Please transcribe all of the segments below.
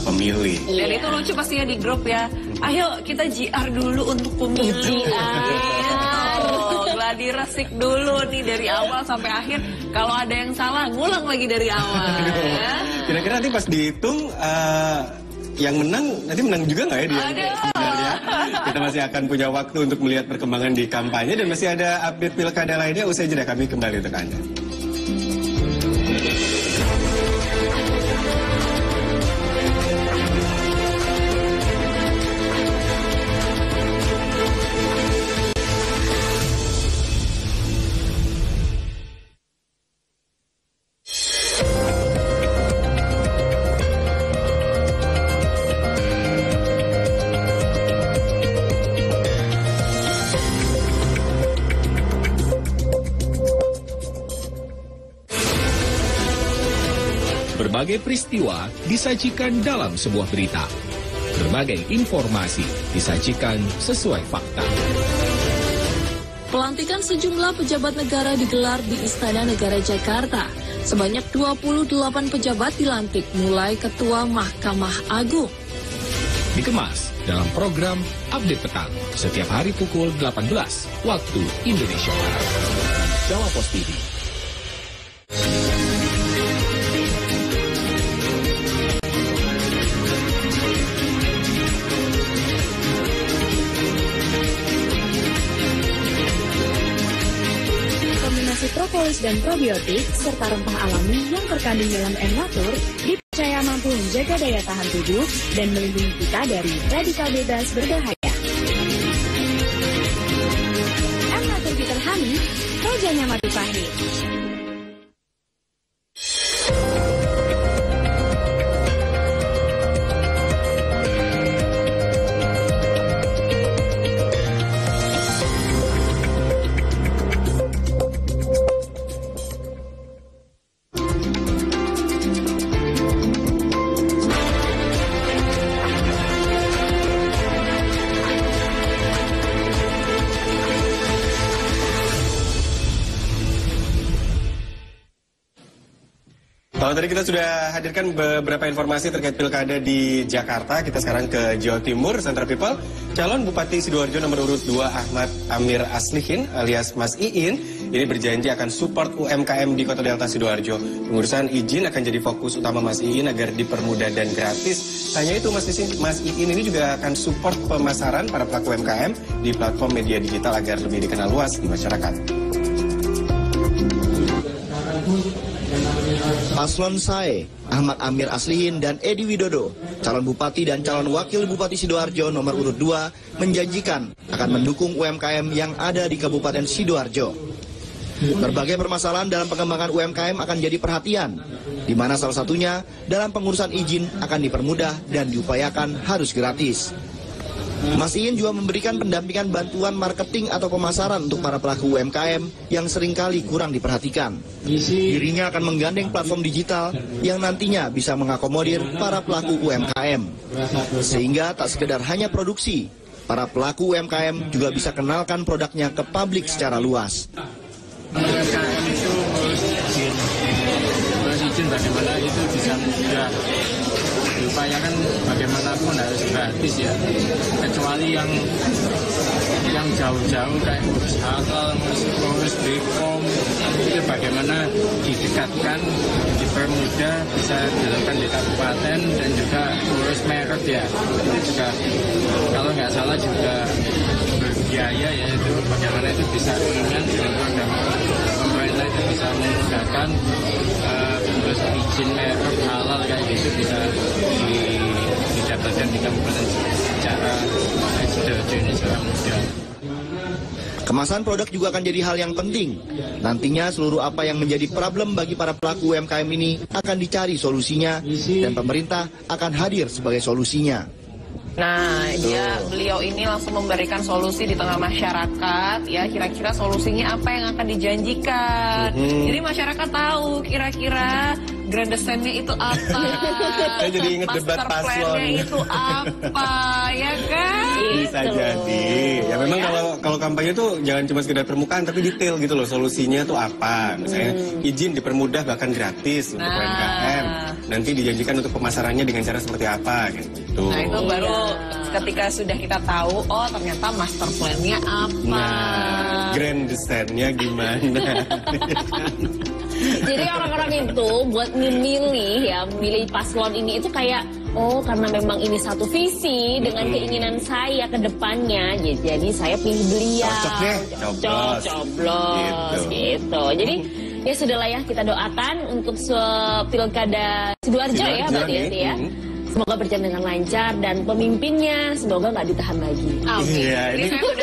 pemilih. Dan itu lucu pastinya di grup ya. Ayo kita JR dulu untuk pemilih. Gladi resik dulu nih dari awal sampai akhir. Kalau ada yang salah, ngulang lagi dari awal. Ya. Kira-kira nanti pas dihitung, yang menang, nanti menang juga nggak ya dia? Sebenarnya kita masih akan punya waktu untuk melihat perkembangan di kampanye. Dan masih ada update pilkada lainnya, usai jeda kami kembali untuk Anda. Berbagai peristiwa disajikan dalam sebuah berita. Berbagai informasi disajikan sesuai fakta. Pelantikan sejumlah pejabat negara digelar di Istana Negara Jakarta. Sebanyak 28 pejabat dilantik, mulai Ketua Mahkamah Agung. Dikemas dalam program Update Petang setiap hari pukul 18 waktu Indonesia Barat. Jawa Pos TV. Propolis dan probiotik serta rempah alami yang terkandung dalam M-Natur dipercaya mampu menjaga daya tahan tubuh dan melindungi kita dari radikal bebas berbahaya. M-Natur Bitter Honey, rajanya madu pahit. Kalau tadi kita sudah hadirkan beberapa informasi terkait pilkada di Jakarta, kita sekarang ke Jawa Timur, Sentra People. Calon Bupati Sidoarjo nomor urut 2 Ahmad Amir Aslihin alias Mas Iin ini berjanji akan support UMKM di Kota Delta Sidoarjo. Pengurusan izin akan jadi fokus utama Mas Iin agar dipermudah dan gratis. Hanya itu Mas Iin ini juga akan support pemasaran para pelaku UMKM di platform media digital agar lebih dikenal luas di masyarakat. Paslon SAE, Ahmad Amir Aslihin dan Edi Widodo, calon bupati dan calon wakil bupati Sidoarjo nomor urut 2, menjanjikan akan mendukung UMKM yang ada di Kabupaten Sidoarjo. Berbagai permasalahan dalam pengembangan UMKM akan jadi perhatian, di mana salah satunya dalam pengurusan izin akan dipermudah dan diupayakan harus gratis. Mas Iin juga memberikan pendampingan bantuan marketing atau pemasaran untuk para pelaku UMKM yang seringkali kurang diperhatikan. Dirinya akan menggandeng platform digital yang nantinya bisa mengakomodir para pelaku UMKM. Sehingga tak sekedar hanya produksi, para pelaku UMKM juga bisa kenalkan produknya ke publik secara luas. UMKM itu izin bagaimana itu bisa mudah diupayakan, bagaimanapun harus gratis ya, kecuali yang jauh-jauh kayak ngurus halal, ngurus BPOM itu bagaimana didekatkan, dipermudah, bisa dilakukan di kabupaten, dan juga ngurus merek ya, itu juga kalau nggak salah juga berbiaya ya, itu bagaimana itu bisa ringan dengan program pemerintah itu bisa memudahkan terus izin merek halal kayak gitu bisa didapatkan di kabupaten secara Sidoarjo ini secara mudah. Kemasan produk juga akan jadi hal yang penting. Nantinya seluruh apa yang menjadi problem bagi para pelaku UMKM ini akan dicari solusinya dan pemerintah akan hadir sebagai solusinya. Nah, beliau ini langsung memberikan solusi di tengah masyarakat, ya kira-kira solusinya apa yang akan dijanjikan. Jadi masyarakat tahu kira-kira grandesennya itu apa, Saya jadi inget debat master plan-nya itu apa, ya kan? Bisa jadi. Ya memang kalau kampanye tuh jangan cuma sekedar permukaan tapi detail gitu loh. Solusinya tuh apa? Misalnya izin dipermudah bahkan gratis untuk UMKM. Nanti dijanjikan untuk pemasarannya dengan cara seperti apa gitu. Nah itu baru ketika sudah kita tahu, oh ternyata master plan-nya apa. Nah, grand design-nya gimana? Jadi orang-orang itu buat memilih paslon ini itu kayak, oh karena memang ini satu visi dengan keinginan saya ke depannya, jadi saya pilih beliau. Cocok deh, coblos gitu. Jadi ya sudahlah ya, kita doakan untuk pilkada Sidoarjo ya berarti ya. Semoga berjalan dengan lancar dan pemimpinnya semoga nggak ditahan lagi. Iya,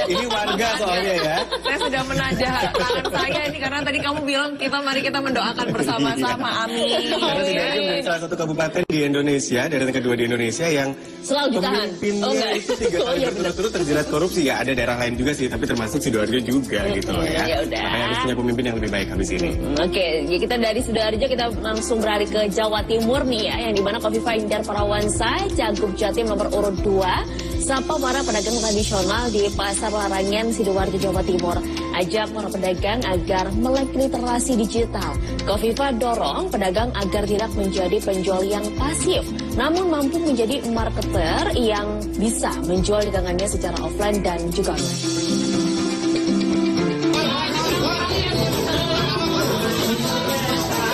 ini warga soalnya ya. Saya sudah menajah tangan saya ini karena tadi kamu bilang mari kita mendoakan bersama-sama. Amin. Karena Sidoarjo menjadi salah satu kabupaten di Indonesia, daerah kedua di Indonesia yang selalu ditahan. Pemimpinnya itu 3 kali berturut-turut terjerat korupsi. Ya ada daerah lain juga sih, tapi termasuk Sidoarjo juga gitu loh ya. Makanya harus punya pemimpin yang lebih baik habis ini. Oke, ya kita dari Sidoarjo kita langsung beralih ke Jawa Timur nih ya, yang dimana Kofifa Indar Parawansa, Cagup Jatim nomor urut 2, sapa para pedagang tradisional di Pasar Larangan Sidoarjo, Jawa Timur. Ajak para pedagang agar melek literasi digital. Kofifa dorong pedagang agar tidak menjadi penjual yang pasif, namun mampu menjadi marketer yang bisa menjual dagangannya secara offline dan juga online.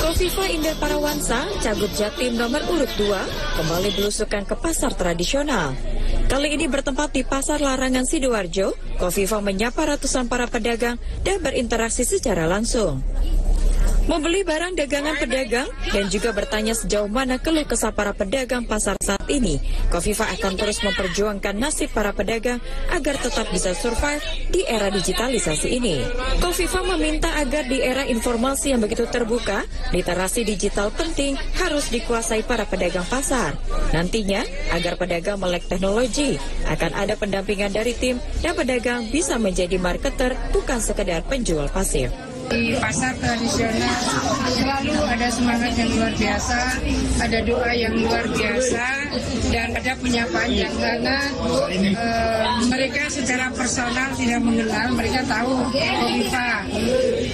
Kofifa Indar Parawansa, Cagup Jatim nomor urut 2, kembali belusukan ke pasar tradisional. Kali ini bertempat di Pasar Larangan Sidoarjo, Kofifa menyapa ratusan para pedagang dan berinteraksi secara langsung. Membeli barang dagangan pedagang dan juga bertanya sejauh mana keluh kesah para pedagang pasar saat ini. Kofifa akan terus memperjuangkan nasib para pedagang agar tetap bisa survive di era digitalisasi ini. Kofifa meminta agar di era informasi yang begitu terbuka, literasi digital penting harus dikuasai para pedagang pasar. Nantinya, agar pedagang melek teknologi, akan ada pendampingan dari tim dan pedagang bisa menjadi marketer bukan sekedar penjual pasif. Di pasar tradisional selalu ada semangat yang luar biasa, ada doa yang luar biasa, dan ada penyapaan yang hangat. Mereka secara personal tidak mengenal, mereka tahu Kofifa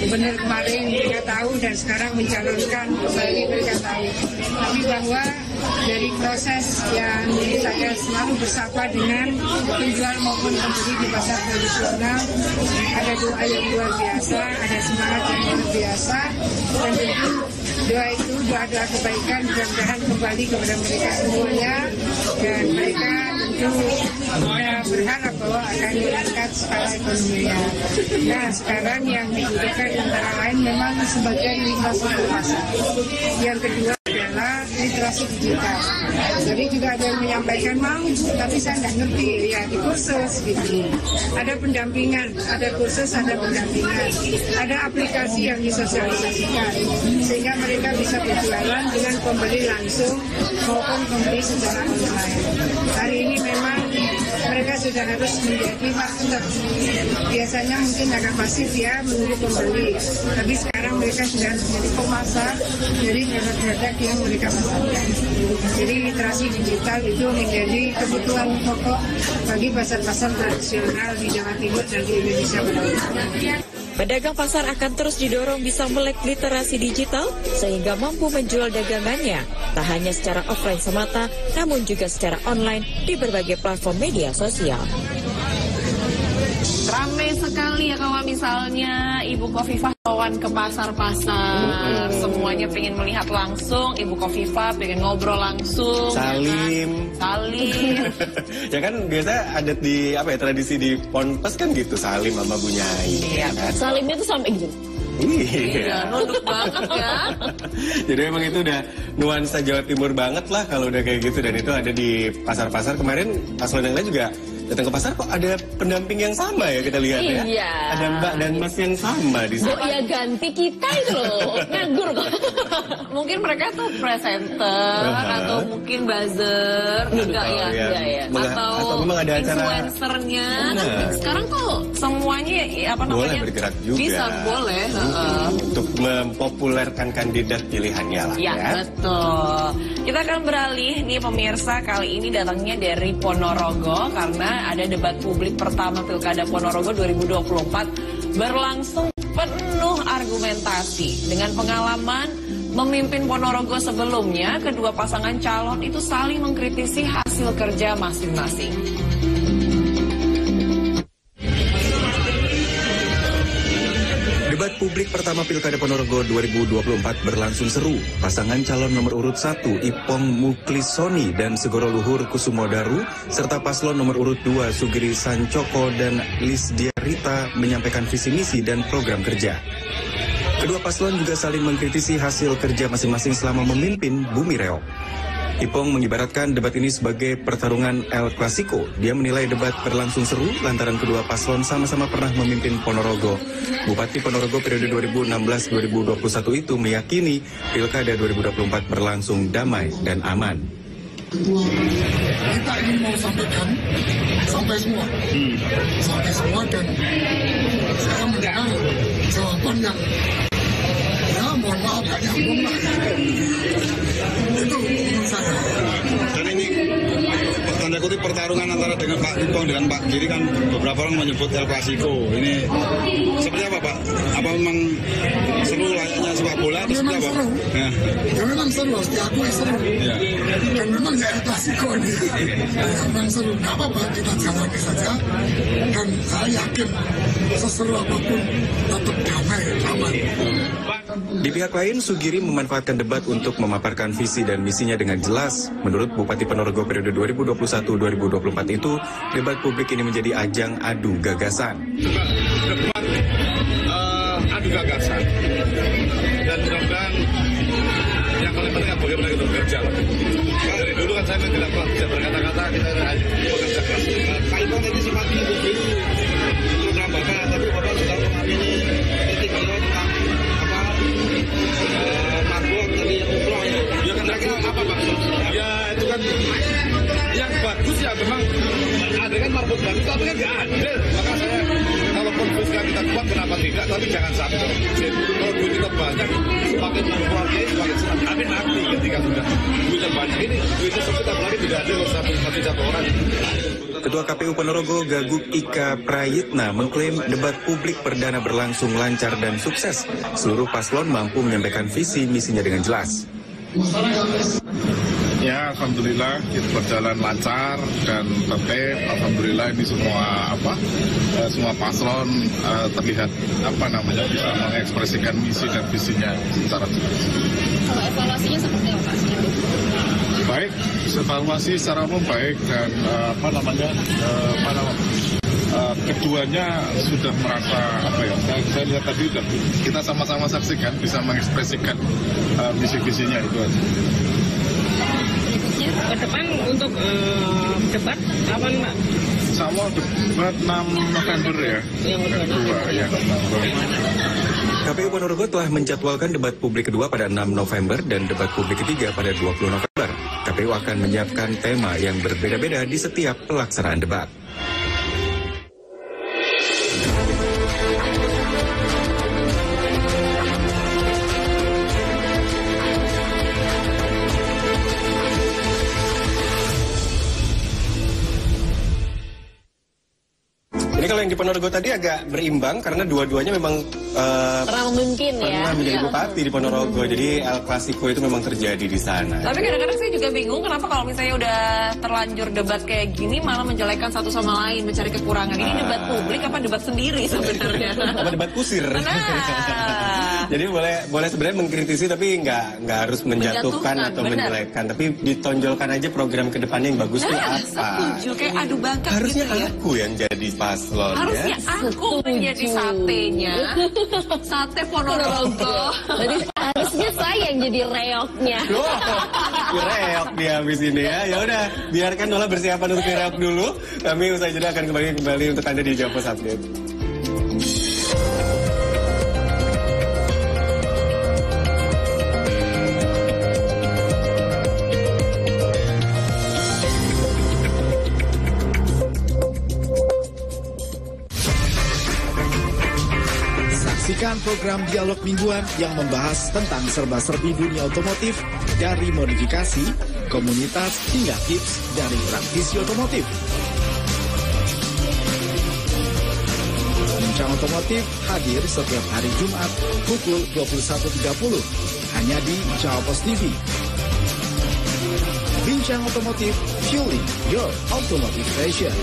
benar kemarin mereka tahu dan sekarang mencalonkan kembali mereka tahu. Tapi bahwa dari proses yang saya selalu bersapa dengan penjual maupun pembeli di pasar tradisional, ada doa yang luar biasa, ada semangat yang luar biasa, dan tentu doa itu doa-doa kebaikan mudah-mudahan kembali kepada mereka semuanya, dan mereka tentu berharap bahwa akan meningkat skala ekonominya. Nah sekarang yang dibutuhkan antara lain memang sebagai literasi pasar. Yang kedua adalah literasi digital. Jadi juga ada yang menyampaikan mau, tapi saya nggak ngerti ya di kursus gitu. Ada pendampingan, ada kursus, ada pendampingan, ada aplikasi yang disosialisasikan sehingga mereka bisa berjualan dengan pembeli langsung maupun pembeli secara online. Hari ini memang mereka sudah harus menjadi marketer. Biasanya mungkin agak pasif ya menunggu pembeli, tapi sekarang mereka sudah harus menjadi pemasar dari produk-produk yang mereka pasarkan. Jadi literasi digital itu menjadi kebutuhan pokok bagi pasar-pasar tradisional di Jawa Timur dan di Indonesia pada umumnya. Pedagang pasar akan terus didorong bisa melek literasi digital sehingga mampu menjual dagangannya tak hanya secara offline semata, namun juga secara online di berbagai platform media sosial. Ramai sekali ya kalau misalnya Ibu Kofifa kawan ke pasar-pasar, semuanya pengen melihat langsung, Ibu Kofifa pengen ngobrol langsung. Salim. Ya kan? Salim. Ya kan biasa adat di tradisi di Ponpes kan gitu, salim sama Bu Nyai. Iya. Kan? Salimnya tuh sampai gitu. Iya, nunduk banget ya. Jadi emang itu udah nuansa Jawa Timur banget lah kalau udah kayak gitu, dan itu ada di pasar-pasar. Kemarin paslon yang lain juga datang ke pasar, kok ada pendamping yang sama ya kita lihat ya. Iya. Ada Mbak dan Mas yang sama di sana. Oh iya, ganti kita itu loh, nganggur kok. Mungkin mereka tuh presenter atau mungkin buzzer, enggak ya. Atau memang ada acara influencernya. Sekarang kok semuanya boleh bergerak juga. Bisa boleh. untuk mempopulerkan kandidat pilihannya lah ya. Betul. Kita akan beralih nih pemirsa, kali ini datangnya dari Ponorogo karena ada debat publik pertama Pilkada Ponorogo 2024 berlangsung penuh argumentasi. Dengan pengalaman memimpin Ponorogo sebelumnya, kedua pasangan calon itu saling mengkritisi hasil kerja masing-masing. Debat publik pertama Pilkada Ponorogo 2024 berlangsung seru. Pasangan calon nomor urut 1 Ipong Muklisoni dan Segoro Luhur Kusumodaru serta paslon nomor urut 2 Sugiri Sancoko dan Lisdia Rita menyampaikan visi misi dan program kerja. Kedua paslon juga saling mengkritisi hasil kerja masing-masing selama memimpin Bumi Reog. Ipong mengibaratkan debat ini sebagai pertarungan El Clasico. Dia menilai debat berlangsung seru lantaran kedua paslon sama-sama pernah memimpin Ponorogo. Bupati Ponorogo periode 2016-2021 itu meyakini Pilkada 2024 berlangsung damai dan aman. Kita ingin mau sampaikan sampai semua dan saya mendengar jawaban yang mohon maaf gak nyambung lah. Itu menurut saya. Dan ini tanda kutip pertarungan antara dengan Pak Ipong dengan Pak Giri kan beberapa orang menyebut El Clasico. Ini seperti apa Pak? Apa memang seru layaknya sepak bola atau seperti apa? Ya. Ya memang seru, diakui seru. Ya. Dan memang ya El Clasico ini. Ya, memang seru. Gak apa-apa kita jalani saja. Dan saya yakin seseru apapun tetap damai, aman. Di pihak lain, Sugiri memanfaatkan debat untuk memaparkan visi dan misinya dengan jelas. Menurut Bupati Ponorogo periode 2021-2024 itu, debat publik ini menjadi ajang adu gagasan. Debat adu gagasan. Dan mudah-mudahan yang paling penting bagaimana kita bekerja. Dari dulu kan saya tidak pernah bisa berkata-kata, kita hanya bekerja keras. Pak Ipong ini sifatnya begitu. Program Bapak, tapi Bapak sudah mengamini titik beliau tentang marbot tadi yang umroh ya. Ya kan kira-kira apa Pak? Ya itu kan yang bagus ya memang ada kan marbot bagus tapi kan nggak ada. Maka saya kalaupun fiskal kita kuat kenapa tidak? Tapi jangan sampai kalau duit kita banyak semakin menguasai semakin senang. Tapi nanti ketika sudah duitnya banyak ini duitnya sempit apalagi tidak ada satu orang. Ketua KPU Ponorogo Gaguk Ika Prayitna mengklaim debat publik perdana berlangsung lancar dan sukses. Seluruh paslon mampu menyampaikan visi misinya dengan jelas. Ya, alhamdulillah itu berjalan lancar dan tertib. Alhamdulillah ini semua paslon terlihat bisa mengekspresikan misi dan visinya secara jelas. Kalau evaluasinya seperti apa Pak? Baik, evaluasi secara umum baik dan keduanya sudah merasa saya lihat tadi kita sama-sama saksikan bisa mengekspresikan visi-visinya itu aja. Ke depan untuk debat kapan Pak? Sama debat 6 November ya. Yang kedua ya. KPU Ponorogo telah menjadwalkan debat publik kedua pada 6 November dan debat publik ketiga pada 20 November. KPU akan menyiapkan tema yang berbeda-beda di setiap pelaksanaan debat. Ini kalau yang di Ponorogo tadi agak berimbang karena dua-duanya memang pernah memimpin pernah menjadi bupati di Ponorogo. Jadi El Clasico itu memang terjadi di sana. Tapi kadang-kadang saya juga bingung kenapa kalau misalnya udah terlanjur debat kayak gini malah menjelekan satu sama lain, mencari kekurangan. Ini debat publik apa debat sendiri sebenarnya? Apa debat kusir? Jadi boleh sebenarnya mengkritisi tapi nggak harus menjatuhkan atau menjelekkan, tapi ditonjolkan aja program kedepannya yang bagus tuh apa. Setuju, kayak adu bakat. Harusnya gitu aku yang jadi paslon. Harusnya aku menjadi satenya. Sate Ponorogo. Jadi harusnya saya yang jadi reoknya. Reok dia habis ini ya. Ya udah, biarkan Nola bersiapan untuk reok dulu. Kami usai jeda akan kembali untuk Anda di Jawa Post Update. Saksikan dengan program dialog mingguan yang membahas tentang serba-serbi dunia otomotif, dari modifikasi, komunitas, hingga tips dari praktisi otomotif. Bincang Otomotif hadir setiap hari Jumat pukul 21.30 hanya di Jawa Pos TV. Bincang Otomotif, fueling your automotive passion.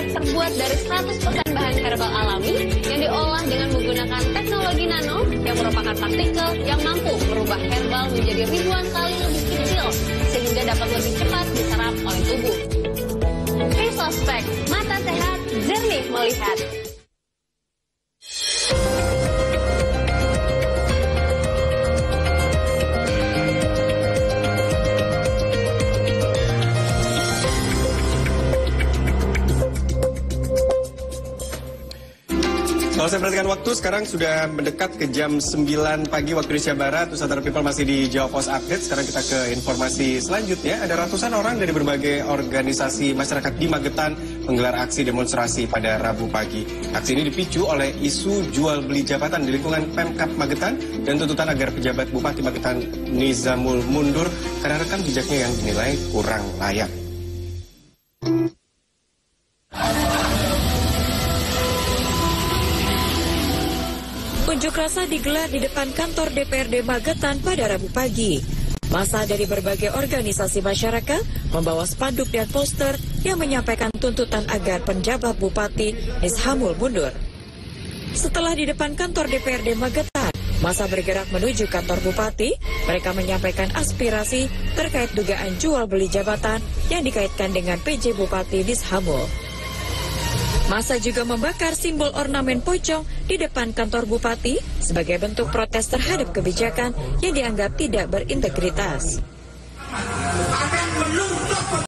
Terbuat dari 100% bahan herbal alami yang diolah dengan menggunakan teknologi nano yang merupakan partikel yang mampu merubah herbal menjadi ribuan kali lebih kecil sehingga dapat lebih cepat diserap oleh tubuh. Resospek, mata sehat, jernih melihat. Kalau saya perhatikan waktu, sekarang sudah mendekat ke jam 9 pagi waktu Indonesia Barat. Nusantara People masih di Jawa Pos Update. Sekarang kita ke informasi selanjutnya. Ada ratusan orang dari berbagai organisasi masyarakat di Magetan menggelar aksi demonstrasi pada Rabu pagi. Aksi ini dipicu oleh isu jual beli jabatan di lingkungan Pemkab Magetan dan tuntutan agar pejabat Bupati Magetan Nizamul mundur karena rekam jejaknya yang dinilai kurang layak. Unjuk rasa digelar di depan kantor DPRD Magetan pada Rabu pagi. Massa dari berbagai organisasi masyarakat membawa spanduk dan poster yang menyampaikan tuntutan agar penjabat Bupati Nizamul mundur. Setelah di depan kantor DPRD Magetan, massa bergerak menuju kantor Bupati. Mereka menyampaikan aspirasi terkait dugaan jual beli jabatan yang dikaitkan dengan PJ Bupati Nizamul. Massa juga membakar simbol ornamen pocong di depan kantor Bupati sebagai bentuk protes terhadap kebijakan yang dianggap tidak berintegritas.